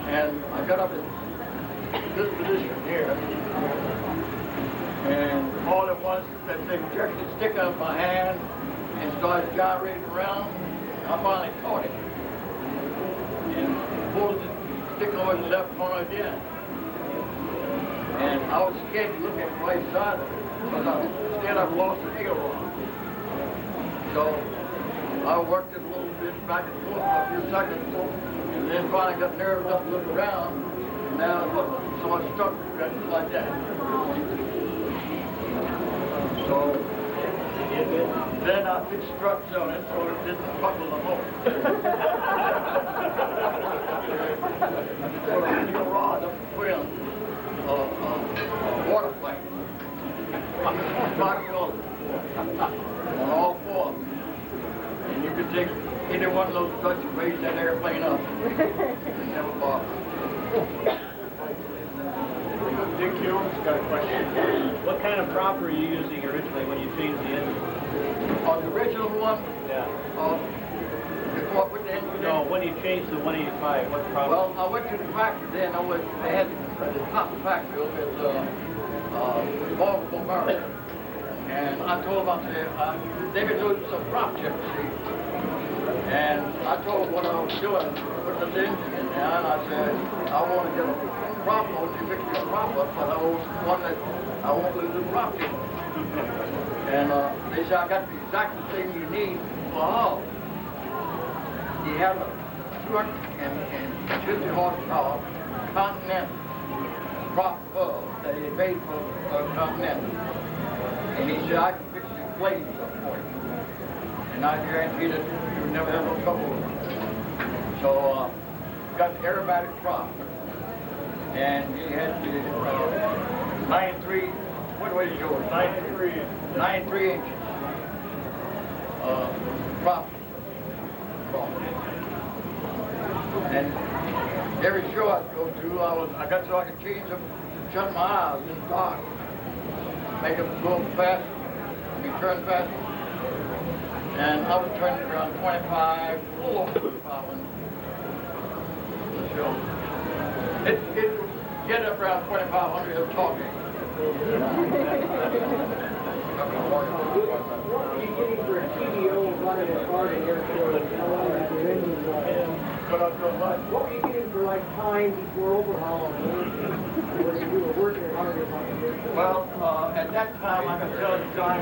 And I got up in this position here. And all at once, that thing jerked the stick out of my hand and started gyrating around. I finally caught it and pulled the stick over the left corner again. And I was scared to look at the right side of it because I was scared I'd lost the aileron. So I worked it a little bit back and forth for a few seconds, and then finally got nervous enough to look around. And now look, so I stuck just like that. So then I fixed struts on it so it didn't buckle the more. So I put a rod up between a water pipe. On all four. And you could take any one of those struts and raise that airplane up. Never bother. Dick Hume's got a question. What kind of prop were you using originally when you changed the engine? On the original one? Yeah. Before I put the engine No, in? when you changed the 185, what prop? Well, I went to the factory then. They had the top factory over at Baltimore, Maryland. And I told them, I said, they could do some prop chips, see? And I told them what I was doing, put the engine in there, and I said, I want to get a prop on to fix the prop up, but I was one that I won't lose the prop chip. And they said, I got the exact thing you need for all. He had a 250 horsepower Continental prop bulb that he made for Continental. And he said, I can fix the blades up for you. And I guarantee that you would never have no trouble with them. So, got the aerobatic prop. And he had the 9.3, what was yours? 9.3 inches. Prop. And every show I'd go to, I got so I could change them, shut my eyes in the dark. Make them go fast, turn fast. And I was turning around 25, a little over 25 on the show. It would get up around 2,500 of talking. What were you getting for a TDO running as hard in your show? How long did your engine run? What were you getting for like time before overhaul? You were working harder on your show. Well, at that time, I can tell you, John,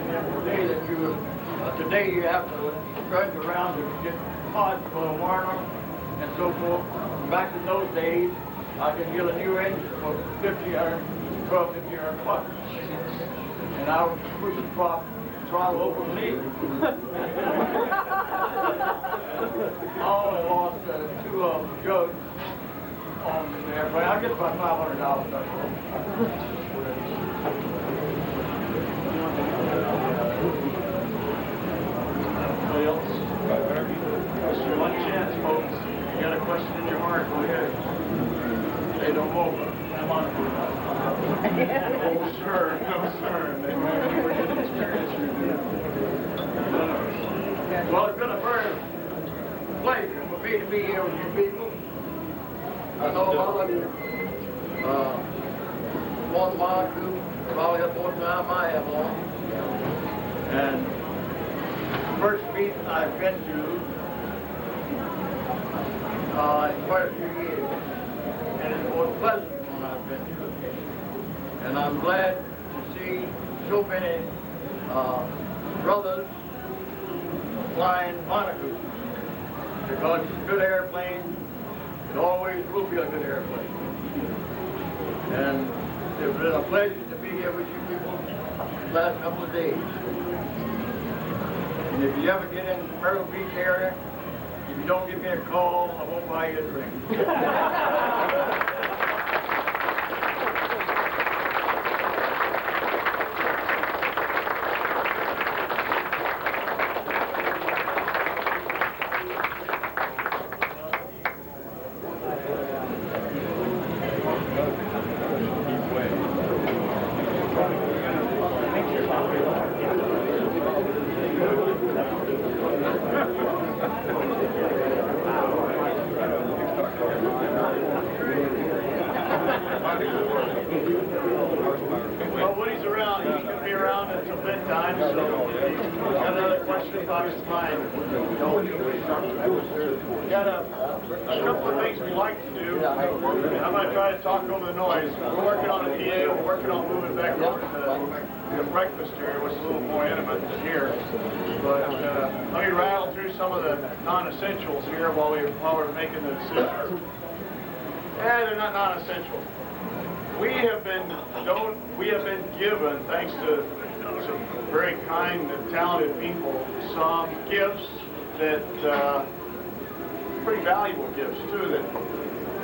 today that today you have to stretch around to get parts for a warmer and so forth. Back in those days, I could get a new engine for $1,200 bucks. And I would push the prop throttle over and leave. I only lost 2 jugs on the airplane. I get about $500 out of it. Anybody else? This is your one chance, folks. You got a question in your heart, go ahead. They don't move. Come on. Oh, sure. No, sir. They might be working experience you do. Well, it's been a very pleasure for me to be here with you people. I know a lot of you won Monocoupe, probably up more time I have on. And first meeting I've been to in quite a few years. And it's the most pleasant one I've been to. And I'm glad to see so many brothers flying Monocoupe, because it's a good airplane. It always will be a good airplane. And it's been a pleasure to be here with you people the last couple of days. And if you ever get in the Myrtle Beach area, if you don't give me a call, I won't buy you a drink. Well, Woody's around. He's going to be around until bedtime, so if he's got another question about his mind. Got a couple of things we like to do. I'm going to try to talk over the noise. We're working on a PA. We're working on moving back over to the breakfast area, which is a little more intimate than here. But let me rattle through some of the non-essentials here while we're making the decision. Yeah, they're not non-essential. We have been given, thanks to some very kind and talented people, some gifts that pretty valuable gifts too. That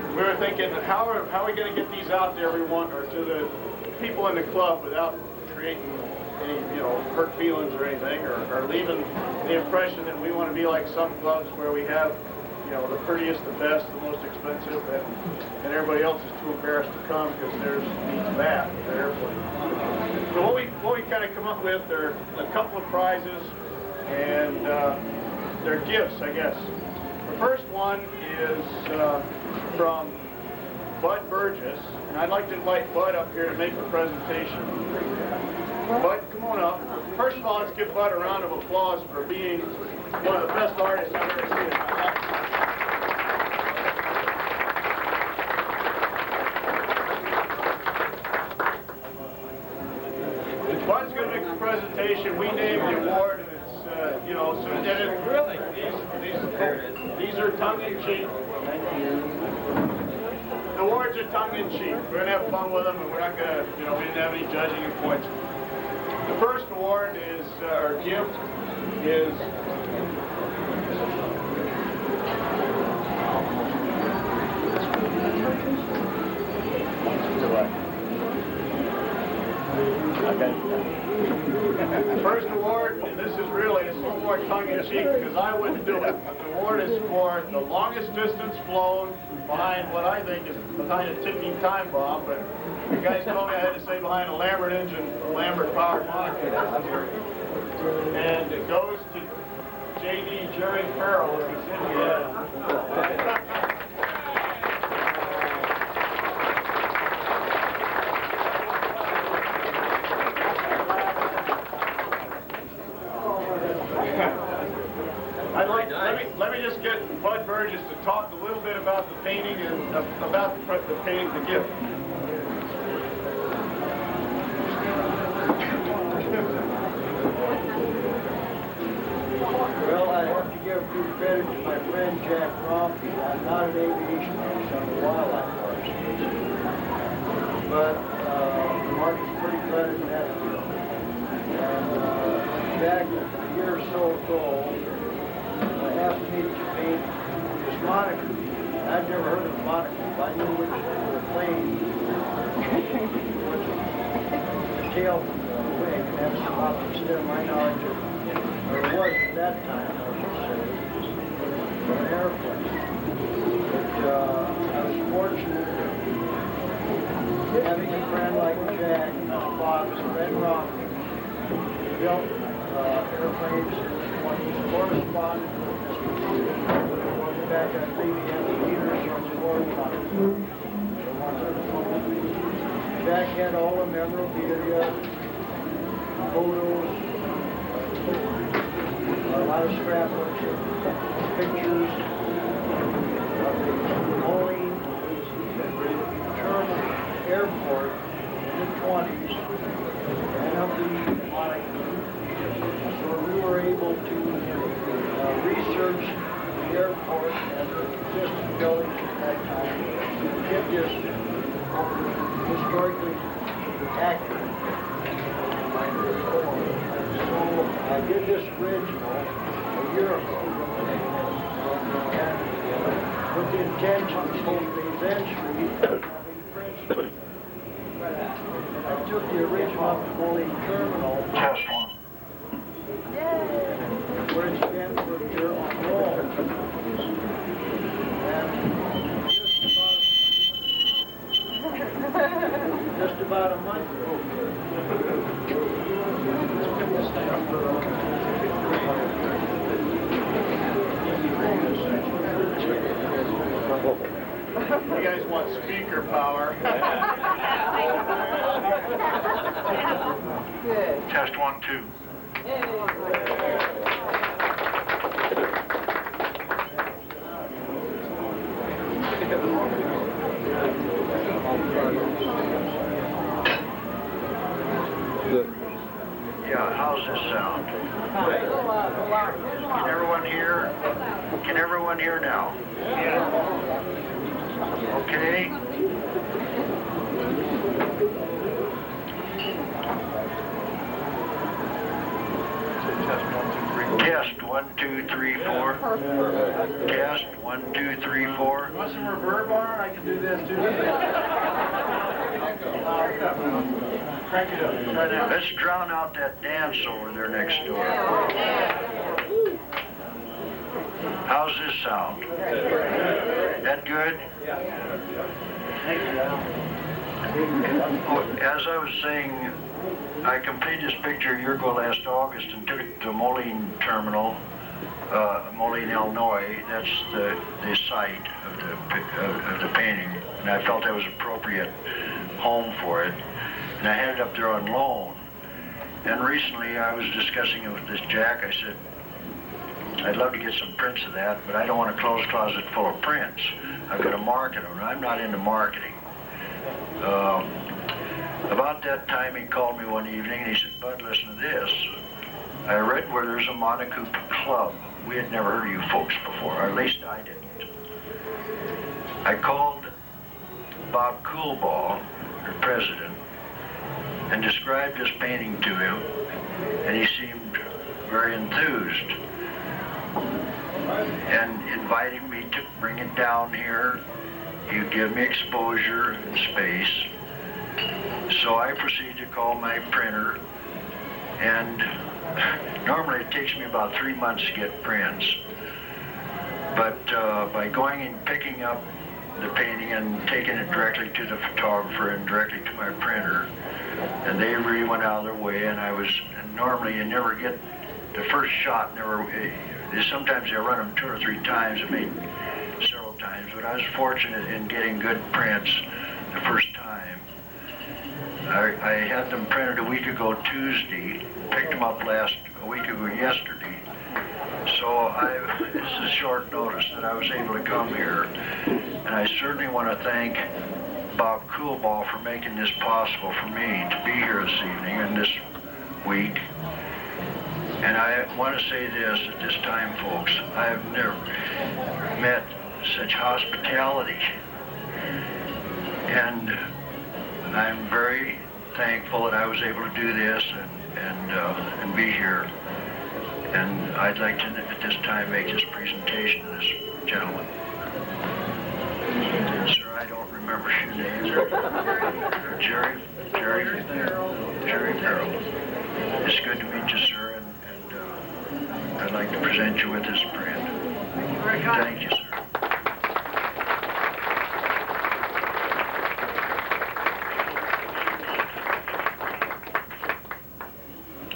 we were thinking, how are we going to get these out to everyone or to the people in the club without creating any hurt feelings or anything, or leaving the impression that we want to be like some clubs where we have the prettiest, the best, the most expensive, and everybody else is too embarrassed to come because theirs needs that at the airplane. So what we kind of come up with are a couple of prizes, and they're gifts, I guess. The first one is from Bud Burgess, and I'd like to invite Bud up here to make the presentation. Bud, come on up. First of all, let's give Bud a round of applause for being one of the best artists I've ever seen in my life. Bud's going to make the presentation. We named the award, and it's, so really, these are tongue-in-cheek. The awards are tongue-in-cheek. We're going to have fun with them, and we're not going to, we didn't have any judging points. The first award is, or gift, is first award, and this is a little more tongue-in-cheek because I wouldn't do it. The award is for the longest distance flown behind what I think is behind a ticking time bomb, but the guys told me I had to say behind a Lambert engine, a Lambert powered Monocoupe. And it goes to J.D. Jerry Farrell, who's in here. Let me just get Bud Burgess to talk a little bit about the painting and about the painting, the gift. Well, I have to give due credit to my friend Jack Crompy. I'm not an aviationist, I'm a wildlife artist. But Mark is pretty clever in that field. And Jack, a year or so ago, asked me to paint this Monocoupe. I'd never heard of Monocoupe. I knew which plane was the tail from the wing, and that's about the extent of my knowledge of, or it was at that time, I should say, from an airplane. But I was fortunate having a friend like Jack, Bob's Red Rock, built airplanes when he was correspondent back at BBM Peters on the correspondent. Jack had all the memorabilia, photos, a lot of scrapbooks, pictures of the Boeing German airport in the 20s and of the Monocoupe. So we were able to research the airport and the existing buildings at that time to get this historically accurate. So I did this original a year ago, and with the intention of eventually having prints. I took the original Boeing terminal. Test one. Where it's been for a year on wall. And just about a month ago. You guys want speaker power. Good. Test 1, 2. Yeah, how's this sound? Can everyone hear? Can everyone hear now? Okay. Test 1, 2, 3, 4. Test 1, 2, 3, 4. Want some reverb on it? I can do this too. Crank it up. Try now. Let's drown out that dance over there next door. How's this sound? That good? Oh, as I was saying, I completed this picture a year ago last August and took it to Moline Terminal, Moline, Illinois. That's the site of the painting, and I felt that was appropriate home for it. And I had it up there on loan. And recently I was discussing it with this Jack. I said, I'd love to get some prints of that, but I don't want a closed closet full of prints. I've got to market them. I'm not into marketing. About that time, he called me one evening and he said, Bud, listen to this. I read where there's a Monocoupe Club. We had never heard of you folks before, or at least I didn't. I called Bob Coolbaugh, your president, and described this painting to him, and he seemed very enthused and invited me to bring it down here. He would give me exposure and space. So I proceeded to call my printer, and normally it takes me about 3 months to get prints. But by going and picking up the painting and taking it directly to the photographer and directly to my printer, and they really went out of their way, and normally you never get the first shot, sometimes they run them 2 or 3 times, I mean several times, but I was fortunate in getting good prints the first time. I had them printed a week ago Tuesday, picked them up a week ago yesterday. So it's a short notice that I was able to come here. And I certainly want to thank Bob Coolbaugh for making this possible for me to be here this evening and this week. And I want to say this at this time, folks. I have never met such hospitality. And I'm very thankful that I was able to do this and be here. And I'd like to, at this time, make this presentation to this gentleman. Sir, I don't remember your name. Jerry Farrell. It's good to meet you, sir, and I'd like to present you with this print. Thank you, sir.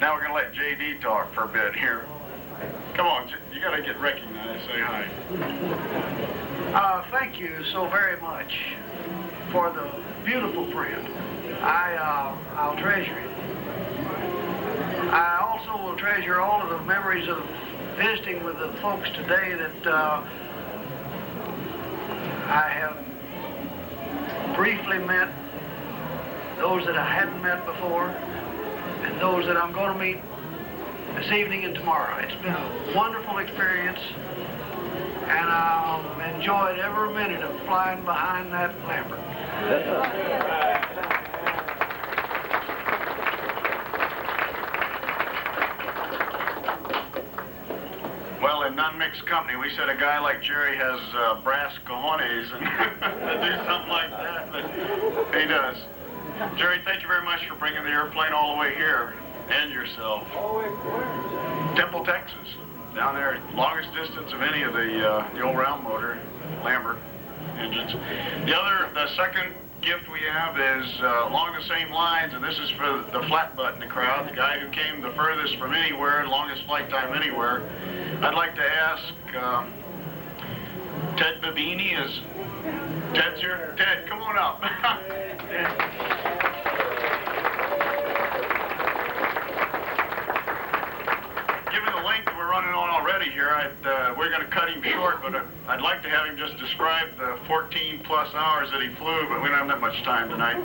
Now we're going to let J.D. talk for a bit here. Come on, you got to get recognized. Say hi. Thank you so very much for the beautiful print. I'll treasure it. I also will treasure all of the memories of visiting with the folks today that I have briefly met, those that I hadn't met before, and those that I'm going to meet this evening and tomorrow. It's been a wonderful experience, and I've enjoyed every minute of flying behind that Lambert. Well, in non-mixed company, we said a guy like Jerry has brass cojones and to do something like that, but he does. Jerry, thank you very much for bringing the airplane all the way here, and yourself. Temple, Texas, down there, longest distance of any of the old round motor Lambert engines. The second gift we have is along the same lines, and this is for the flat butt in the crowd, the guy who came the furthest from anywhere, longest flight time anywhere. I'd like to ask Ted Babini, is Ted's here. Ted, come on up. Given the length we're running on already here, we're going to cut him short, but I'd like to have him just describe the 14 plus hours that he flew, but we don't have that much time tonight.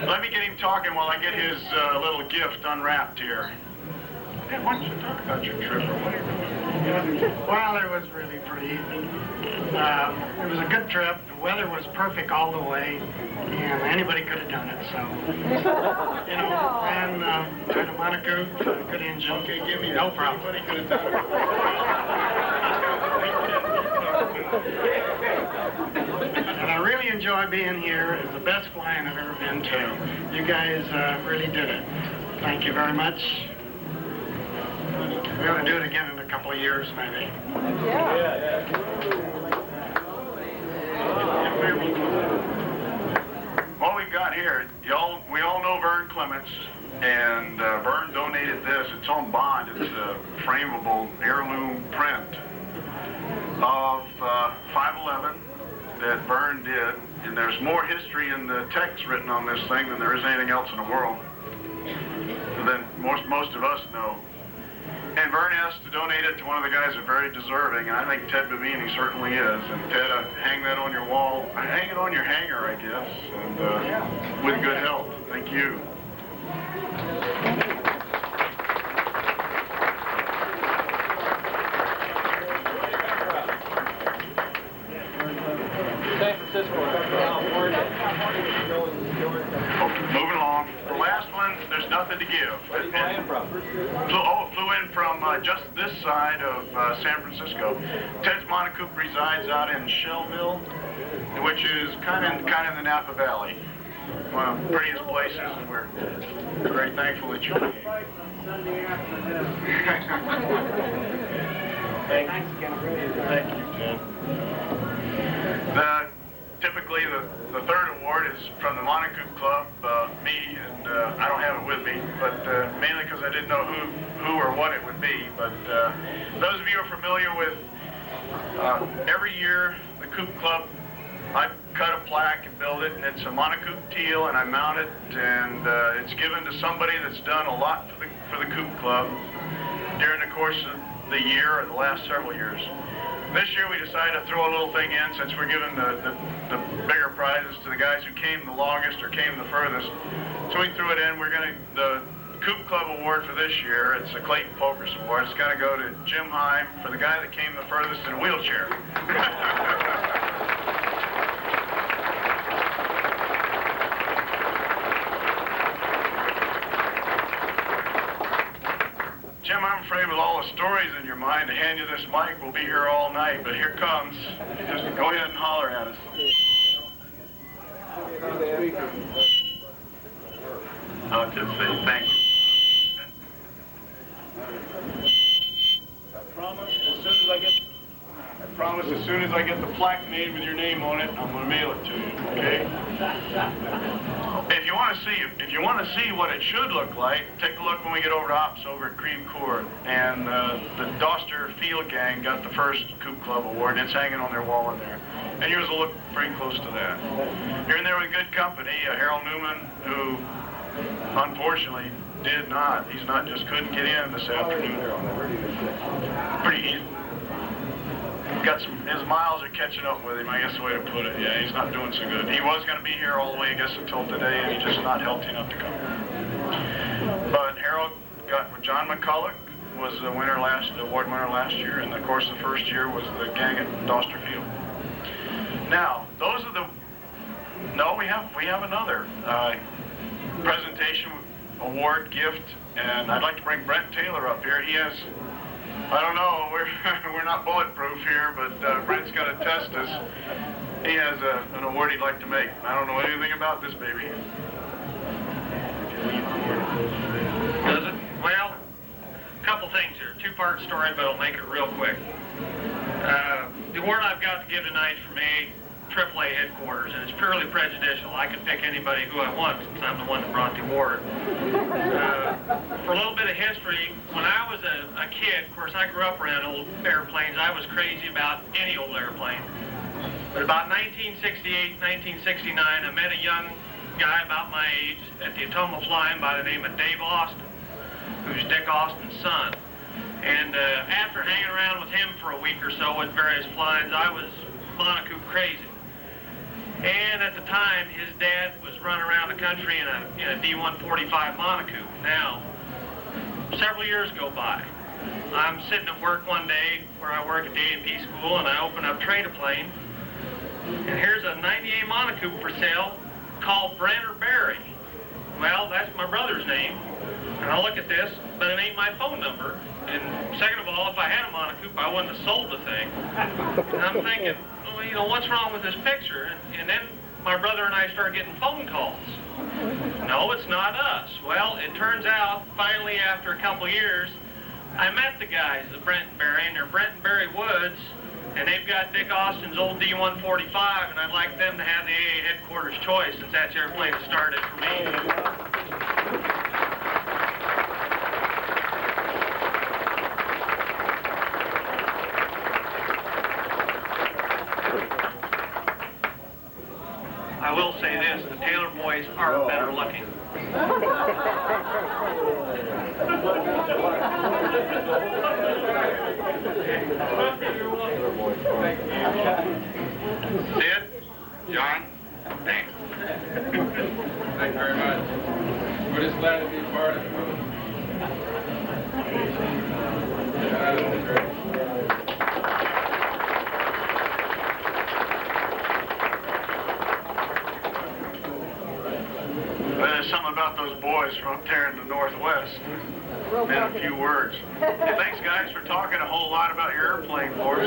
Let me get him talking while I get his little gift unwrapped here. Ted, why don't you talk about your trip or whatever? Well, it was really pretty. It was a good trip. The weather was perfect all the way, and anybody could have done it. So, you know, and had a Monocoupe, good engine. Okay, give me no problem. Anybody could have done it. And I really enjoy being here. It's the best flying I've ever been to. You guys really did it. Thank you very much. We're going to do it again in a couple of years, maybe. What we've got here, we all know Vern Clements, and Vern donated this. It's on bond. It's a frameable heirloom print of 511 that Vern did, and there's more history in the text written on this thing than there is anything else in the world, than most of us know. And Vern asked to donate it to one of the guys who's very deserving, and I think Ted Bavini certainly is. And Ted, hang that on your wall. Hang it on your hanger, I guess, and with good help. Thank you. San Francisco, California. Moving along. The last one, there's nothing to give. Where's it flying from? Flew in from just this side of San Francisco. Ted's Monocoupe resides out in Shellville, which is kind of in the Napa Valley. One of the prettiest places, and we're very thankful that you came. Thank you, Ted. Typically, the third award is from the Monocoupe Club, me, and I don't have it with me, but mainly because I didn't know who or what it would be. But those of you who are familiar with, every year, the Coupe Club, I cut a plaque and build it, and it's a Monocoupe teal, and I mount it, and it's given to somebody that's done a lot for the Coupe Club during the course of the year or the last several years. This year we decided to throw a little thing in, since we're giving the bigger prizes to the guys who came the longest or came the furthest. So we threw it in. The Coupe Club Award for this year, it's a Clayton Pokers Award. It's going to go to Jim Heim for the guy that came the furthest in a wheelchair. Jim, I'm afraid with all the stories in your mind, to hand you this mic, we'll be here all night, but here comes. Just go ahead and holler at us. I'll just say thank you. I promise as soon as I get the plaque made with your name on it, I'm going to mail it to you, okay? If you want to see what it should look like, take a look when we get over to Ops over at Creve Coeur. And the Doster Field Gang got the first Coupe Club Award, and it's hanging on their wall in there. And yours will look pretty close to that. You're in there with good company. Harold Newman, who unfortunately couldn't get in this afternoon. Pretty easy. His miles are catching up with him, I guess the way to put it. Yeah, he's not doing so good. He was going to be here all the way, I guess, until today, and he's just not healthy enough to come. But Harold got with John McCulloch, was the award winner last year, and of course the first year was the gang at Doster Field. Now, those are the. No, we have another presentation award gift, and I'd like to bring Brent Taylor up here. He has. I don't know, we're not bulletproof here, but Brent's got to test us. He has an award he'd like to make. I don't know anything about this baby. Does it? Well, a couple things here. Two-part story, but I'll make it real quick. The award I've got to give tonight is from AAA headquarters, and it's purely prejudicial. I can pick anybody who I want since I'm the one that brought the award. For a little bit of history, when I was a kid, of course, I grew up around old airplanes. I was crazy about any old airplane. But about 1968, 1969, I met a young guy about my age at the Monocoupe Flyin by the name of Dave Austin, who's Dick Austin's son. And after hanging around with him for a week or so at various flyings, I was Monocoupe crazy. And at the time, his dad was running around the country in a D145 Monocoupe. Now, several years go by. I'm sitting at work one day where I work at the A&P school, and I open up Trade a Plane, and here's a 98 Monocoupe for sale called Brenner Berry. Well, that's my brother's name, and I look at this, but it ain't my phone number. And second of all, if I had a Monocoupe, I wouldn't have sold the thing. And I'm thinking, well, you know, what's wrong with this picture? And then my brother and I start getting phone calls. No, it's not us. Well, it turns out, finally, after a couple years, I met the guys at Brent and Berry, and they're Brent and Berry Woods, and they've got Dick Austin's old D145, and I'd like them to have the AA headquarters choice, since that's the airplane that started for me. I will say this, the Taylor boys are better looking. Sid, John, thanks. Thank you very much. We're just glad to be a part of it. Yeah, that was great. There's something about those boys from up there in the Northwest. In a few words. Hey, thanks, guys, for talking a whole lot about your airplane for us.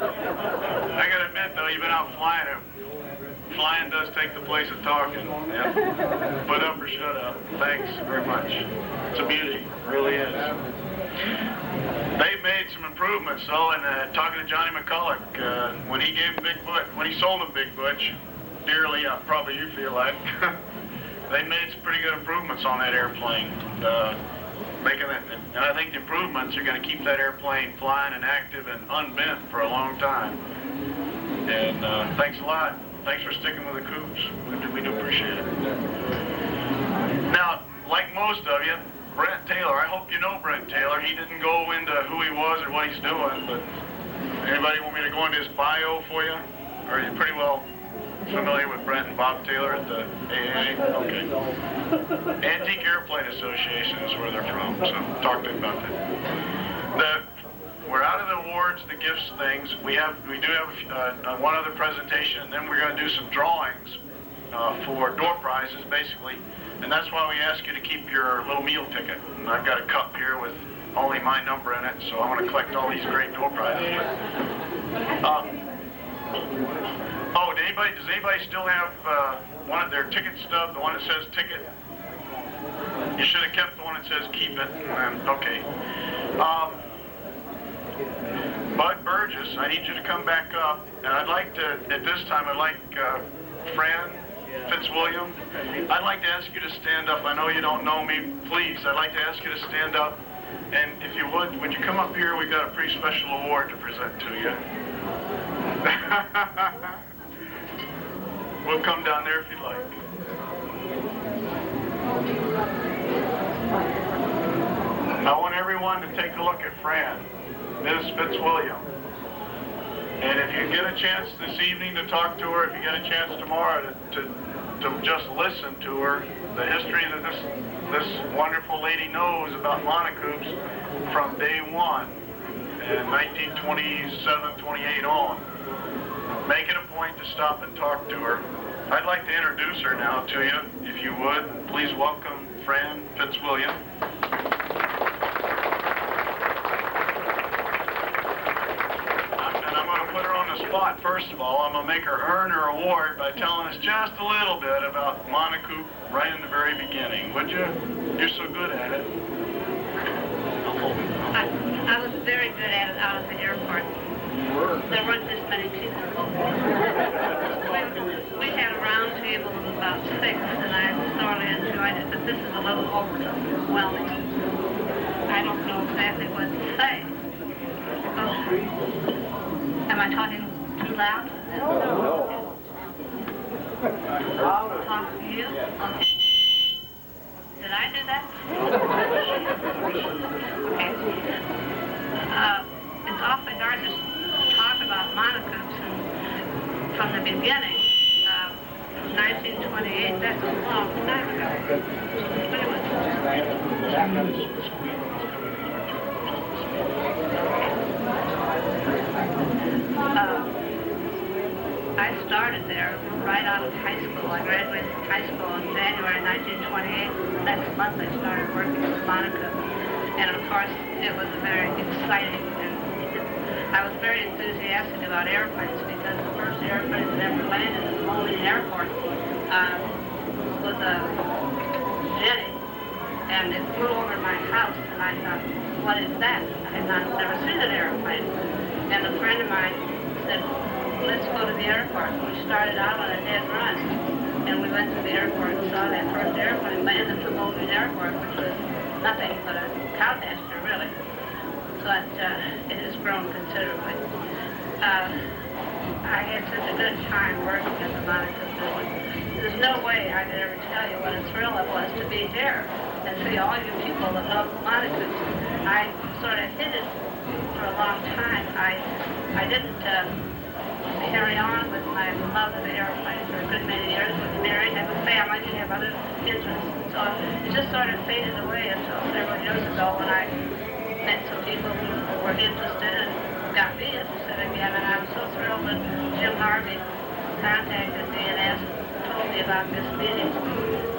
I gotta admit, though, you've been out flying it. Flying does take the place of talking. Yeah. Put up or shut up. Thanks very much. It's a beauty. It really is. They've made some improvements, though, and talking to Johnny McCulloch, when he gave him Big Butch, when he sold him Big Butch, dearly, probably you feel like, they made some pretty good improvements on that airplane. Making it, and I think the improvements are going to keep that airplane flying and active and unbent for a long time. And thanks a lot. Thanks for sticking with the coupes. We do appreciate it. Now, like most of you, Brent Taylor, I hope you know Brent Taylor. He didn't go into who he was or what he's doing, but anybody want me to go into his bio for you? Or are you pretty well familiar with Brent and Bob Taylor at the AA? Okay. Antique Airplane Association is where they're from, so talk to them about that. We're out of the awards, the gifts things. We do have one other presentation, and then we're going to do some drawings for door prizes, basically. And that's why we ask you to keep your little meal ticket. And I've got a cup here with only my number in it, so I want to collect all these great door prizes. Oh, does anybody still have one of their ticket stub, the one that says ticket? You should have kept the one that says keep it. Okay. Bud Burgess, I need you to come back up, and I'd like to, at this time, I'd like Fran Fitzwilliam, I'd like to ask you to stand up. I know you don't know me. Please, I'd like to ask you to stand up, and if you would you come up here? We've got a pretty special award to present to you. We'll come down there if you'd like. I want everyone to take a look at Fran, Ms. Fitzwilliam. And if you get a chance this evening to talk to her, if you get a chance tomorrow to just listen to her, the history that this wonderful lady knows about monocoupes from day one, in 1927, 28 on. Make it a point to stop and talk to her. I'd like to introduce her now to you, if you would. Please welcome Fran Fitzwilliam. And I'm going to put her on the spot, first of all. I'm going to make her earn her award by telling us just a little bit about Monocoupe right in the very beginning. Would you? You're so good at it. I was very good at it out of the airport. There weren't this many people. We had a round table of about 6, and I thoroughly enjoyed it, but this is a little overwhelming. I don't know exactly what to say. Am I talking too loud? No. I'll talk to you? Okay. Did I do that? Okay. It's awfully hard to talk about monocoupes from the beginning. 1928, that's a long time ago. But it was... I started there right out of high school. I graduated from high school in January 1928. Next month I started working with Monocoupe. And of course, it was very exciting. And I was very enthusiastic about airplanes because the first airplane that ever landed at the Moline Airport was a Jenny. And it flew over my house, and I thought, what is that? I had never seen an airplane. And a friend of mine said, let's go to the airport. We started out on a dead run, and we went to the airport and saw that first airplane land at the Moline Airport, which was nothing but a cow pasture, really. But it has grown considerably. I had such a good time working at the Monocoupe building. There's no way I could ever tell you what a thrill it was to be here and see all you people that love Monocoupes. I sort of hid it for a long time. I didn't carry on with my love of the airplanes for a good many years. I was married, have a family, and have other interests. So it just sort of faded away until several years ago when I met some people who were interested and got me interested again. And I was so thrilled that Jim Harvey contacted me and told me about this meeting.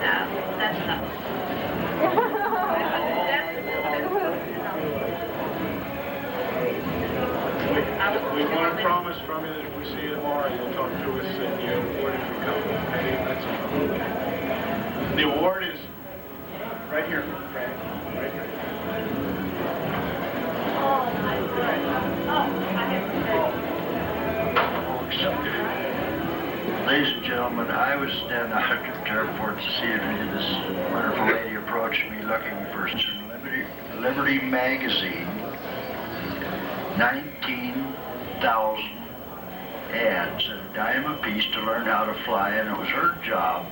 That's not. We want to promise from you that if we see you tomorrow, you'll talk to us and you award if you come. Maybe that's all. The award is right here, Frank. Right here. Ladies and gentlemen, I was standing out at the airport this evening. This wonderful lady approached me looking for some Liberty magazine. 19,000 ads at a dime a piece to learn how to fly, and it was her job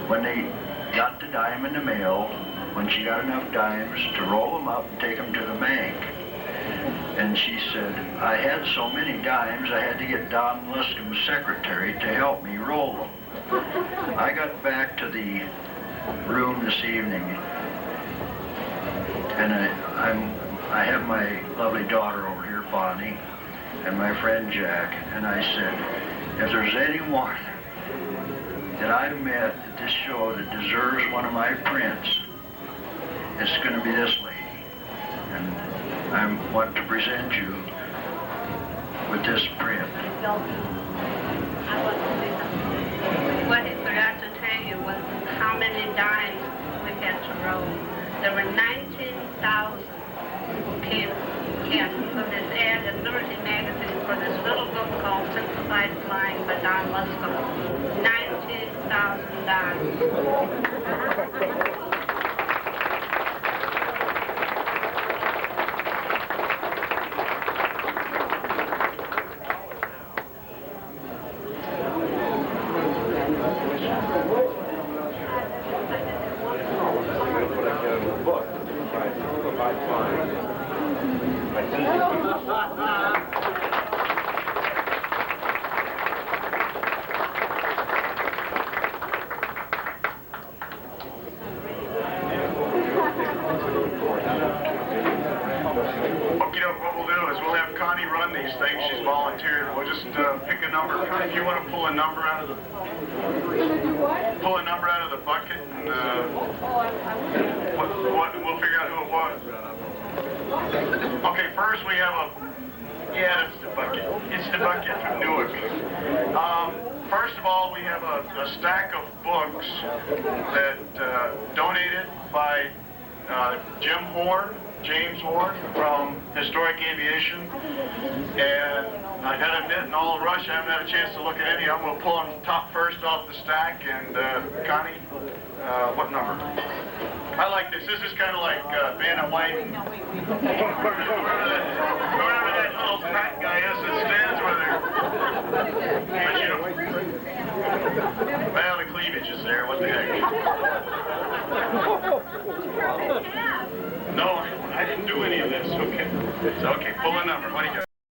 when they got the dime in the mail, when she got enough dimes, to roll them up and take them to the bank. And she said, I had so many dimes, I had to get Don Luscombe's secretary to help me roll them. I got back to the room this evening, and I have my lovely daughter over here, Bonnie, and my friend Jack, and I said, if there's anyone that I've met at this show that deserves one of my prints, it's going to be this lady. And I want to present you with this print. What he forgot to tell you was how many dimes we had to roll. There were 19,000 who came in from this ad in Liberty magazine for this little book called Simplified Flying by Don Luscombe. 19,000 dimes. We'll figure out who it was. Okay, first we have it's the bucket. It's the bucket from Newark. First of all, we have a stack of books that donated by James Horn from Historic Aviation. And I gotta admit, in all the rush, I haven't had a chance to look at any of them. We'll pull them top first off the stack. And Connie, what number? I like this. This is kind of like Vanna White. Whoever that little fat guy is that stands with her. But you know, well, the cleavage is there. What the heck? No, I didn't do any of this. Okay. It's okay. Pull a number. What do you got?